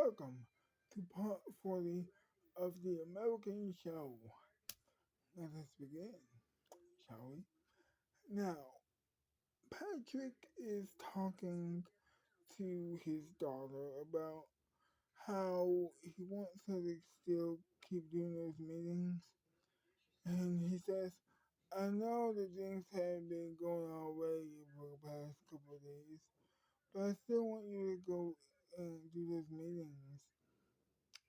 welcome to part 40 of the American show. Let us begin, shall we? Now, Patrick is talking to his daughter about how he wants her to still keep doing those meetings. And he says, I know that things have been going our way for the past couple of days, but I still want you to go and do those meetings.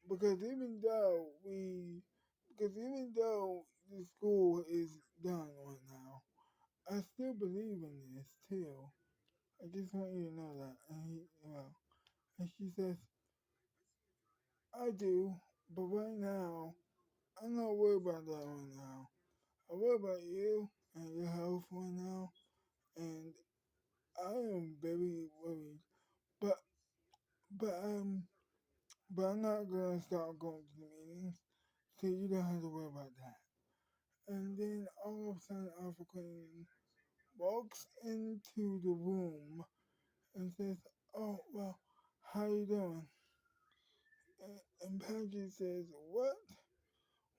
Because even though the school is done right now, I still believe in this too. I just want you to know that. And she says, I do, but right now, I'm not worried about that right now. I worry about you and your health right now, and I am very worried. But but um but I'm not gonna stop going to the meetings, so you don't have to worry about that. And then all of a sudden, Alpha Queen walks into the room and says, "Oh well, how you doing?" And Patrick says, "What?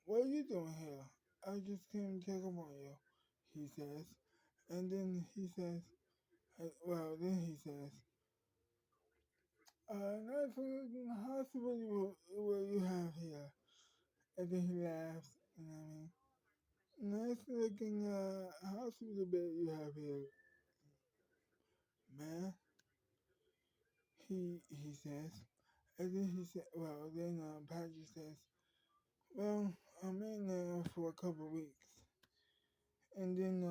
What are you doing here? I just came to check up on you," he says. And then he says, then he says, nice looking hospital what you have here." And then he laughs, and I mean, nice looking hospital bed you have here, man. He says. And then he said, Patrick says, well, I'm in there for a couple of weeks. And then,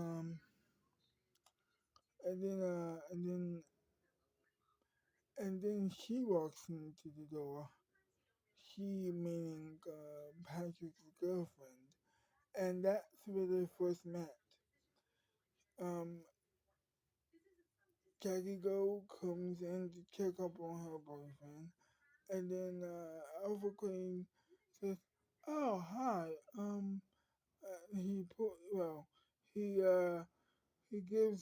and then, and then, and then she walks into the door. She meaning Patrick's girlfriend. And that's where they first met. Um, Jackie Gold comes in to check up on her boyfriend. And then, Alpha Queen says, oh, hi, he put he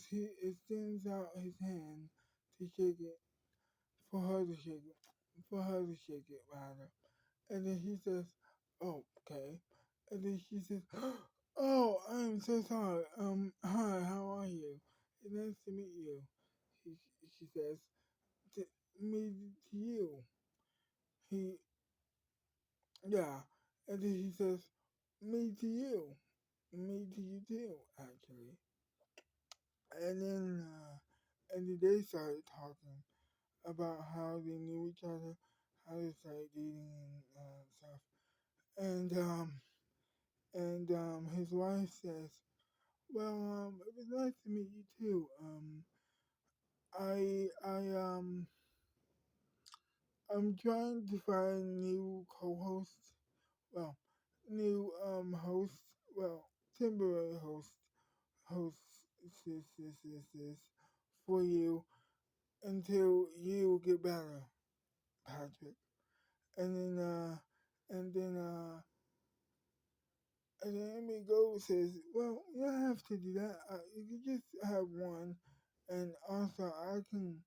he extends out his hand to shake it for her to shake it rather, and then he says, "Oh, okay," and then she says, "Oh, I'm so sorry. Hi, how are you? It's nice to meet you." She, she says, to me to you. He yeah, and then he says, "Me to you." Me to you too, actually. And then they started talking about how they knew each other, how they started dating and stuff. And his wife says, "Well, it was nice to meet you too. I I I'm trying to find new co-hosts. Well, new hosts. Well, temporary hosts for you until you get better, Patrick." And then and then and then Amy Gold says, "Well, you don't have to do that. You can just have one, and also I can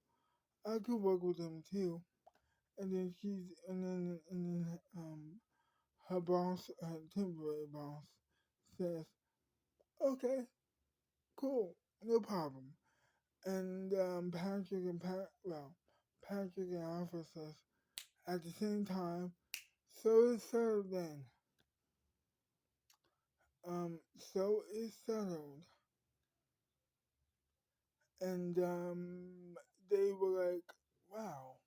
work with them too." And then her boss, her temporary boss, says, "Okay, cool, no problem." And Patrick and Alpha says at the same time, "So it's settled then." So it's settled. And they were like, wow,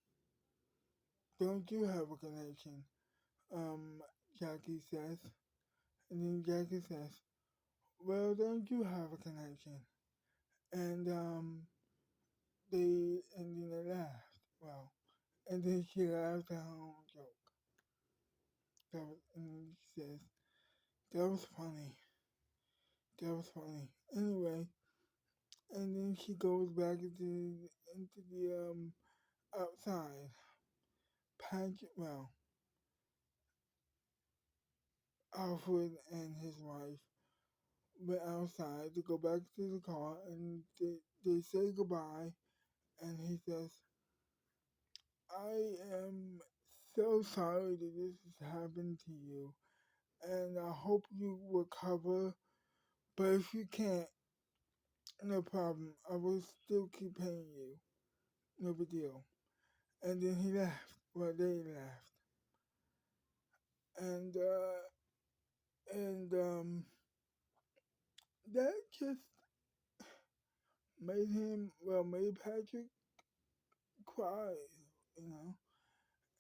don't you have a connection? Jackie says. And then Jackie says, well, don't you have a connection? And then they laughed. Well, and then she laughed at her own joke. And then she says, that was funny. That was funny. Anyway, and then she goes back into the outside. Patrick, Alfred and his wife went outside to go back to the car, and they say goodbye, and he says, I am so sorry that this has happened to you, and I hope you recover. But if you can't, no problem. I will still keep paying you. No big deal. And then he laughed. Well, they laughed, and that just made Patrick cry, you know.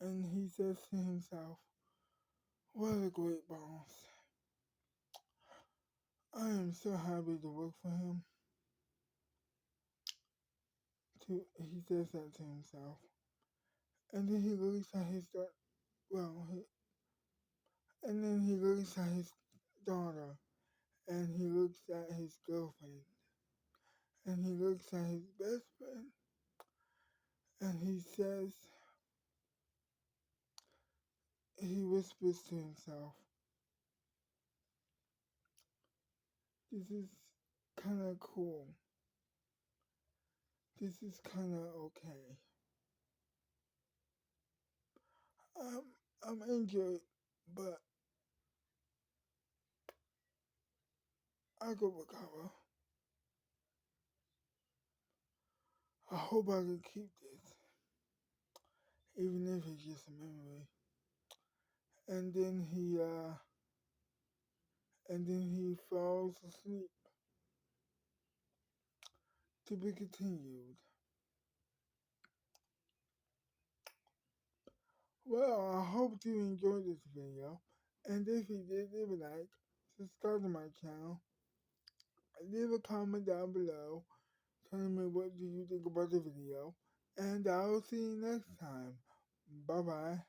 And he says to himself, "What a great boss! I am so happy to work for him." He says that to himself, and then he looks at his well, he, and then he looks at his daughter, and he looks at his girlfriend, and he looks at his best friend, and he whispers to himself, "This is kind of cool. This is kind of okay. I'm I'm injured, but I could recover. I hope I can keep this, even if it's just a memory." And then he falls asleep. To be continued. Well, I hope you enjoyed this video, and if you did, leave a like, subscribe to my channel, leave a comment down below telling me what do you think about the video, and I will see you next time. Bye bye.